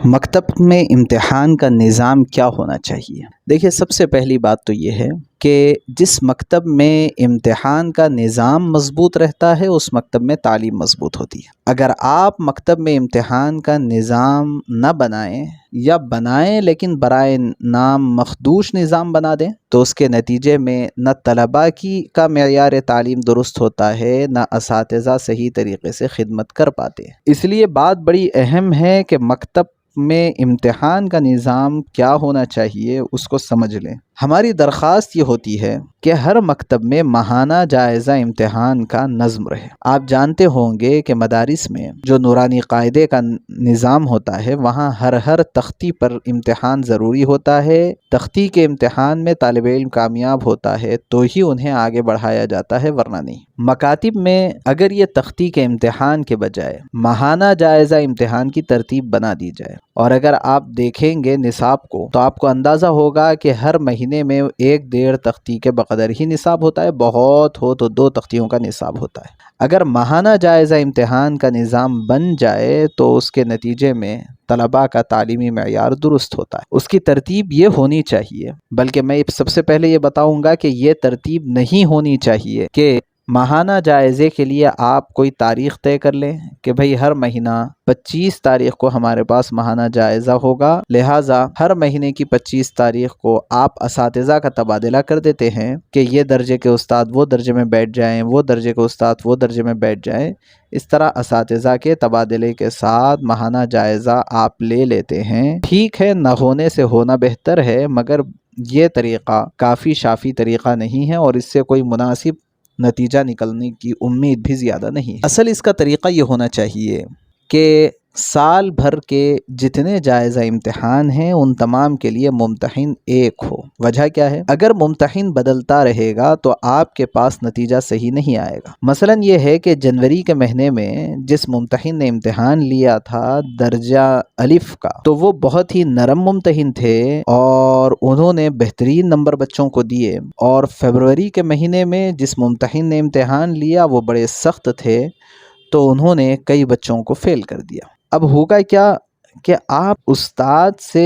مکتب میں امتحان کا نظام کیا ہونا چاہیے؟ دیکھیے، سب سے پہلی بات تو یہ ہے کہ جس مکتب میں امتحان کا نظام مضبوط رہتا ہے اس مکتب میں تعلیم مضبوط ہوتی ہے۔ اگر آپ مکتب میں امتحان کا نظام نہ بنائیں یا بنائیں لیکن برائے نام مخدوش نظام بنا دیں تو اس کے نتیجے میں نہ طلباء کا معیار تعلیم درست ہوتا ہے، نہ اساتذہ صحیح طریقے سے خدمت کر پاتے۔ اس لیے بات بڑی اہم ہے کہ مکتب میں امتحان کا نظام کیا ہونا چاہیے اس کو سمجھ لیں۔ ہماری درخواست یہ ہوتی ہے کہ ہر مکتب میں ماہانہ جائزہ امتحان کا نظم رہے۔ آپ جانتے ہوں گے کہ مدارس میں جو نورانی قاعدے کا نظام ہوتا ہے وہاں ہر تختی پر امتحان ضروری ہوتا ہے۔ تختی کے امتحان میں طالب علم کامیاب ہوتا ہے تو ہی انہیں آگے بڑھایا جاتا ہے، ورنہ نہیں۔ مکاتب میں اگر یہ تختی کے امتحان کے بجائے ماہانہ جائزہ امتحان کی ترتیب بنا دی جائے، اور اگر آپ دیکھیں گے نصاب کو تو آپ کو اندازہ ہوگا کہ ہر مہینے میں 1.5 تختی کے بقدر ہی نصاب ہوتا ہے، بہت ہو تو 2 تختیوں کا نصاب ہوتا ہے۔ اگر ماہانہ جائزہ امتحان کا نظام بن جائے تو اس کے نتیجے میں طلباء کا تعلیمی معیار درست ہوتا ہے۔ اس کی ترتیب یہ ہونی چاہیے، بلکہ میں سب سے پہلے یہ بتاؤں گا کہ یہ ترتیب نہیں ہونی چاہیے کہ ماہانہ جائزے کے لیے آپ کوئی تاریخ طے کر لیں کہ بھئی ہر مہینہ 25 تاریخ کو ہمارے پاس ماہانہ جائزہ ہوگا، لہٰذا ہر مہینے کی 25 تاریخ کو آپ اساتذہ کا تبادلہ کر دیتے ہیں کہ یہ درجے کے استاد وہ درجے میں بیٹھ جائیں، وہ درجے کے استاد وہ درجے میں بیٹھ جائیں۔ اس طرح اساتذہ کے تبادلے کے ساتھ ماہانہ جائزہ آپ لے لیتے ہیں۔ ٹھیک ہے، نہ ہونے سے ہونا بہتر ہے، مگر یہ طریقہ کافی شافی طریقہ نہیں ہے اور اس سے کوئی مناسب نتیجہ نکلنے کی امید بھی زیادہ نہیں ہے۔ اصل اس کا طریقہ یہ ہونا چاہیے کہ سال بھر کے جتنے جائزہ امتحان ہیں ان تمام کے لیے ممتحن ایک ہو۔ وجہ کیا ہے؟ اگر ممتحن بدلتا رہے گا تو آپ کے پاس نتیجہ صحیح نہیں آئے گا۔ مثلا یہ ہے کہ جنوری کے مہینے میں جس ممتحن نے امتحان لیا تھا درجہ الف کا، تو وہ بہت ہی نرم ممتحن تھے اور انہوں نے بہترین نمبر بچوں کو دیے، اور فروری کے مہینے میں جس ممتحن نے امتحان لیا وہ بڑے سخت تھے تو انہوں نے کئی بچوں کو فیل کر دیا۔ اب ہوگا کیا کہ آپ استاد سے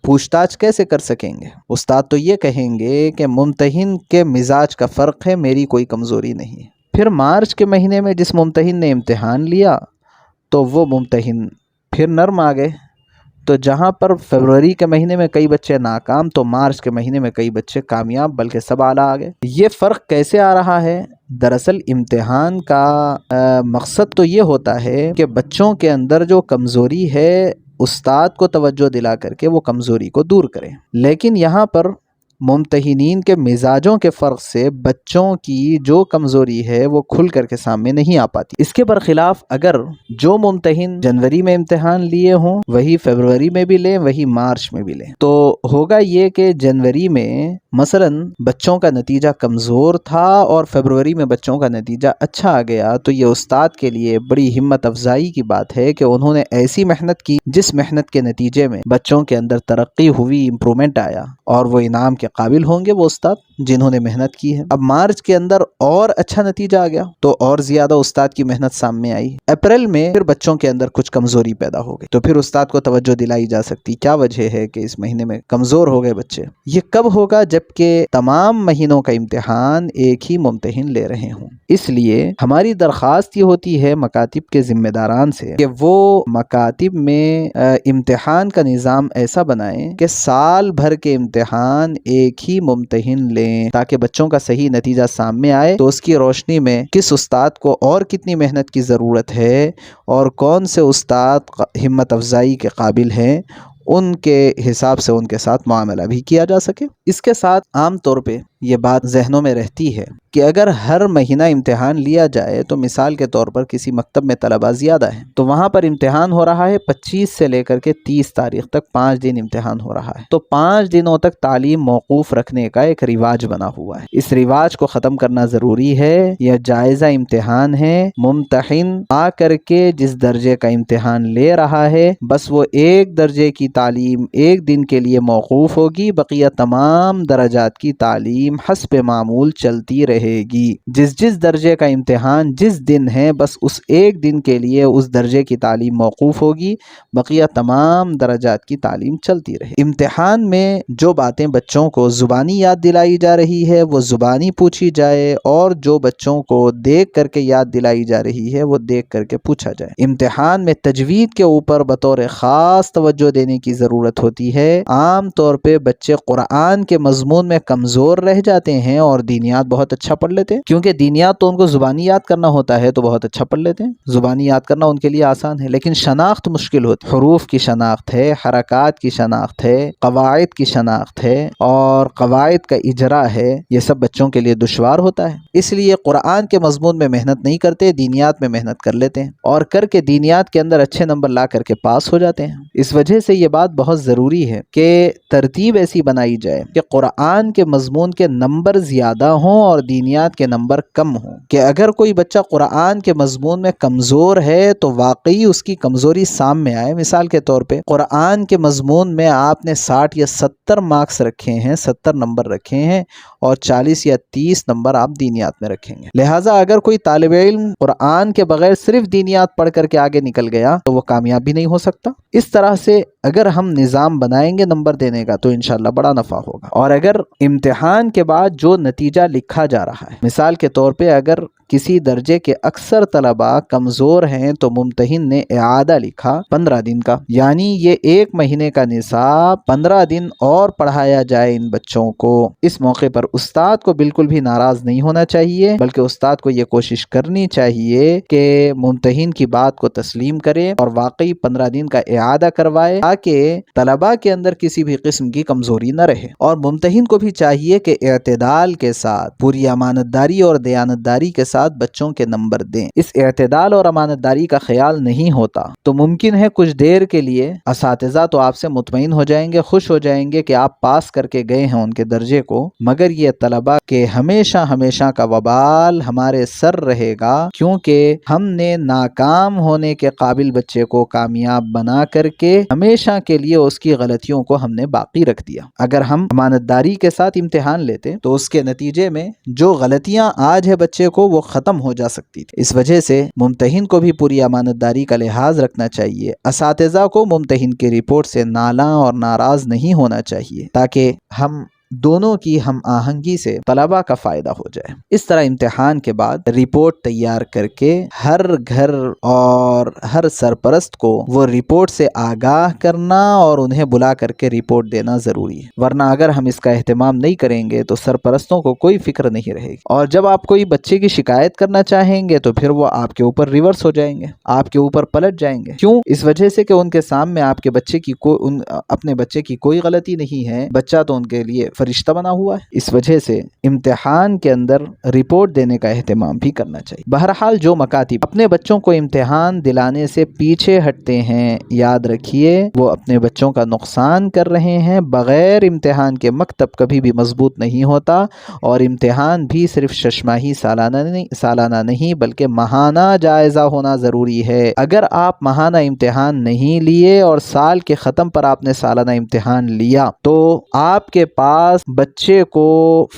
پوچھ تاچھ کیسے کر سکیں گے؟ استاد تو یہ کہیں گے کہ ممتحن کے مزاج کا فرق ہے، میری کوئی کمزوری نہیں ہے۔ پھر مارچ کے مہینے میں جس ممتحن نے امتحان لیا تو وہ ممتحن پھر نرم آ گئے، تو جہاں پر فروری کے مہینے میں کئی بچے ناکام تو مارچ کے مہینے میں کئی بچے کامیاب، بلکہ سب اعلیٰ آ گئے۔ یہ فرق کیسے آ رہا ہے؟ دراصل امتحان کا مقصد تو یہ ہوتا ہے کہ بچوں کے اندر جو کمزوری ہے استاد کو توجہ دلا کر کے وہ کمزوری کو دور کریں، لیکن یہاں پر ممتحنین کے مزاجوں کے فرق سے بچوں کی جو کمزوری ہے وہ کھل کر کے سامنے نہیں آ پاتی۔ اس کے برخلاف اگر جو ممتحن جنوری میں امتحان لیے ہوں وہی فروری میں بھی لیں، وہی مارچ میں بھی لیں، تو ہوگا یہ کہ جنوری میں مثلا بچوں کا نتیجہ کمزور تھا اور فروری میں بچوں کا نتیجہ اچھا آ گیا، تو یہ استاد کے لیے بڑی ہمت افزائی کی بات ہے کہ انہوں نے ایسی محنت کی جس محنت کے نتیجے میں بچوں کے اندر ترقی ہوئی، امپرومنٹ آیا، اور وہ انعام کے قابل ہوں گے وہ استاد جنہوں نے محنت کی ہے۔ اب مارچ کے اندر اور اچھا نتیجہ آ گیا تو اور زیادہ استاد کی محنت سامنے آئی۔ اپریل میں پھر بچوں کے اندر کچھ کمزوری پیدا ہو گئی تو پھر استاد کو توجہ دلائی جا سکتی کیا وجہ ہے کہ اس مہینے میں کمزور ہو گئے بچے۔ یہ کب ہوگا؟ جبکہ تمام مہینوں کا امتحان ایک ہی ممتحن لے رہے ہوں۔ اس لیے ہماری درخواست یہ ہوتی ہے مکاتب کے ذمہ داران سے کہ وہ مکاتب میں امتحان کا نظام ایسا بنائیں کہ سال بھر کے امتحان ایک ہی ممتحن لیں تاکہ بچوں کا صحیح نتیجہ سامنے آئے، تو اس کی روشنی میں کس استاد کو اور کتنی محنت کی ضرورت ہے اور کون سے استاد ہمت افزائی کے قابل ہیں، ان کے حساب سے ان کے ساتھ معاملہ بھی کیا جا سکے۔ اس کے ساتھ عام طور پہ یہ بات ذہنوں میں رہتی ہے کہ اگر ہر مہینہ امتحان لیا جائے تو مثال کے طور پر کسی مکتب میں طلبہ زیادہ ہیں تو وہاں پر امتحان ہو رہا ہے 25 سے لے کر کے 30 تاریخ تک 5 دن امتحان ہو رہا ہے، تو 5 دنوں تک تعلیم موقوف رکھنے کا ایک رواج بنا ہوا ہے۔ اس رواج کو ختم کرنا ضروری ہے۔ یہ جائزہ امتحان ہے، ممتحن آ کر کے جس درجے کا امتحان لے رہا ہے بس وہ ایک درجے کی تعلیم ایک دن کے لیے موقوف ہوگی، بقیہ تمام درجات کی تعلیم تعلیم حسب معمول چلتی رہے گی۔ جس درجے کا امتحان جس دن ہے بس اس ایک دن کے لیے اس درجے کی تعلیم موقوف ہوگی، بقیہ تمام درجات کی تعلیم چلتی رہے۔ امتحان میں جو باتیں بچوں کو زبانی یاد دلائی جا رہی ہے وہ زبانی پوچھی جائے، اور جو بچوں کو دیکھ کر کے یاد دلائی جا رہی ہے وہ دیکھ کر کے پوچھا جائے۔ امتحان میں تجوید کے اوپر بطور خاص توجہ دینے کی ضرورت ہوتی ہے۔ عام طور پہ بچے قرآن کے مضمون میں کمزور رہ جاتے ہیں اور دینیات بہت اچھا پڑھ لیتے ہیں، کیونکہ دینیات تو ان کو زبانی یاد کرنا ہوتا ہے تو بہت اچھا پڑھ لیتے ہیں، زبانی یاد کرنا ان کے لیے آسان ہے، لیکن شناخت مشکل ہوتی ہے۔ حروف کی شناخت ہے، حرکات کی شناخت ہے، قواعد کی شناخت ہے، اور قواعد کا اجرا ہے، یہ سب بچوں کے لیے دشوار ہوتا ہے۔ اس لیے قرآن کے مضمون میں محنت نہیں کرتے، دینیات میں محنت کر لیتے ہیں، اور کر کے دینیات کے اندر اچھے نمبر لا کر کے پاس ہو جاتے ہیں۔ اس وجہ سے یہ بات بہت ضروری ہے کہ ترتیب ایسی بنائی جائے کہ قرآن کے مضمون کے نمبر زیادہ ہوں اور دینیات کے نمبر کم ہوں، کہ اگر کوئی بچہ قرآن کے مضمون میں کمزور ہے تو واقعی اس کی کمزوری سامنے آئے۔ مثال کے طور پہ قرآن کے مضمون میں آپ نے 60 یا 70 مارکس رکھے ہیں، 70 نمبر رکھے ہیں، اور 40 یا 30 نمبر آپ دینیات میں رکھیں گے۔ لہٰذا اگر کوئی طالب علم قرآن کے بغیر صرف دینیات پڑھ کر کے آگے نکل گیا تو وہ کامیاب بھی نہیں ہو سکتا۔ اس طرح سے اگر ہم نظام بنائیں گے نمبر دینے کا تو انشاءاللہ بڑا نفع ہوگا۔ اور اگر امتحان کے بعد جو نتیجہ لکھا جا رہا ہے، مثال کے طور پہ اگر کسی درجے کے اکثر طلباء کمزور ہیں تو ممتحن نے اعادہ لکھا 15 دن کا، یعنی یہ 1 مہینے کا نصاب 15 دن اور پڑھایا جائے ان بچوں کو۔ اس موقع پر استاد کو بالکل بھی ناراض نہیں ہونا چاہیے، بلکہ استاد کو یہ کوشش کرنی چاہیے کہ ممتحن کی بات کو تسلیم کرے اور واقعی 15 دن کا اعادہ کروائے، تاکہ طلباء کے اندر کسی بھی قسم کی کمزوری نہ رہے۔ اور ممتحن کو بھی چاہیے کہ اعتدال کے ساتھ، پوری امانتداری اور دیانتداری کے ساتھ بچوں کے نمبر دیں۔ اس اعتدال اور امانتداری کا خیال نہیں ہوتا تو ممکن ہے کچھ دیر کے لیے اساتذہ تو آپ سے مطمئن ہو جائیں گے، خوش ہو جائیں گے کہ آپ پاس کر کے گئے ہیں ان کے درجے کو، مگر یہ طلباء کے ہمیشہ ہمیشہ کا وبال ہمارے سر رہے گا، کیونکہ ہم نے ناکام ہونے کے قابل بچے کو کامیاب بنا کر کے ہمیشہ کے لیے اس کی غلطیوں کو ہم نے باقی رکھ دیا۔ اگر ہم امانتداری کے ساتھ امتحان لیتے تو اس کے نتیجے میں جو غلطیاں آج ہے بچے کو وہ ختم ہو جا سکتی تھی۔ اس وجہ سے ممتحن کو بھی پوری امانتداری کا لحاظ رکھنا چاہیے، اساتذہ کو ممتحن کی رپورٹ سے نالاں اور ناراض نہیں ہونا چاہیے، تاکہ ہم دونوں کی ہم آہنگی سے طلباء کا فائدہ ہو جائے۔ اس طرح امتحان کے بعد رپورٹ تیار کر کے ہر گھر اور ہر سرپرست کو وہ رپورٹ سے آگاہ کرنا اور انہیں بلا کر کے رپورٹ دینا ضروری ہے، ورنہ اگر ہم اس کا اہتمام نہیں کریں گے تو سرپرستوں کو کوئی فکر نہیں رہے گی، اور جب آپ کوئی بچے کی شکایت کرنا چاہیں گے تو پھر وہ آپ کے اوپر ریورس ہو جائیں گے، آپ کے اوپر پلٹ جائیں گے۔ کیوں؟ اس وجہ سے کہ ان کے سامنے آپ کے بچے کی اپنے بچے کی کوئی غلطی نہیں ہے، بچہ تو ان کے لیے فرشتہ بنا ہوا ہے۔ اس وجہ سے امتحان کے اندر رپورٹ دینے کا اہتمام بھی کرنا چاہیے۔ بہرحال جو مکاتب اپنے بچوں کو امتحان دلانے سے پیچھے ہٹتے ہیں، یاد رکھیے وہ اپنے بچوں کا نقصان کر رہے ہیں۔ بغیر امتحان کے مکتب کبھی بھی مضبوط نہیں ہوتا، اور امتحان بھی صرف ششماہی سالانہ نہیں بلکہ ماہانہ جائزہ ہونا ضروری ہے۔ اگر آپ ماہانہ امتحان نہیں لیے اور سال کے ختم پر آپ نے سالانہ امتحان لیا تو آپ کے پاس بچے کو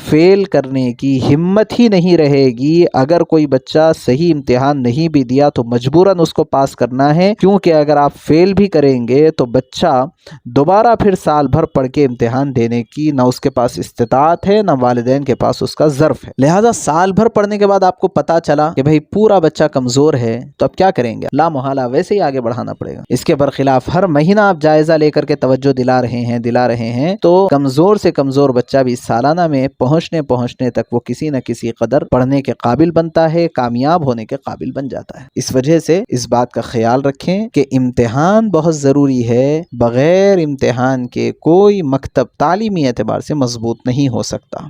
فیل کرنے کی ہمت ہی نہیں رہے گی۔ اگر کوئی بچہ صحیح امتحان نہیں بھی دیا تو مجبوراً اس کو پاس کرنا ہے، کیونکہ اگر آپ فیل بھی کریں گے تو بچہ دوبارہ پھر سال بھر پڑھ کے امتحان دینے کی نہ اس کے پاس استطاعت ہے، نہ والدین کے پاس اس کا ظرف ہے۔ لہٰذا سال بھر پڑھنے کے بعد آپ کو پتا چلا کہ بھئی پورا بچہ کمزور ہے تو اب کیا کریں گے؟ لا محالہ ویسے ہی آگے بڑھانا پڑے گا۔ اس کے برخلاف ہر مہینہ آپ جائزہ لے کر کے توجہ دلا رہے ہیں تو کمزور سے کمزور بچہ بھی سالانہ میں پہنچنے تک وہ کسی نہ کسی قدر پڑھنے کے قابل بنتا ہے، کامیاب ہونے کے قابل بن جاتا ہے۔ اس وجہ سے اس بات کا خیال رکھیں کہ امتحان بہت ضروری ہے، بغیر امتحان کے کوئی مکتب تعلیمی اعتبار سے مضبوط نہیں ہو سکتا۔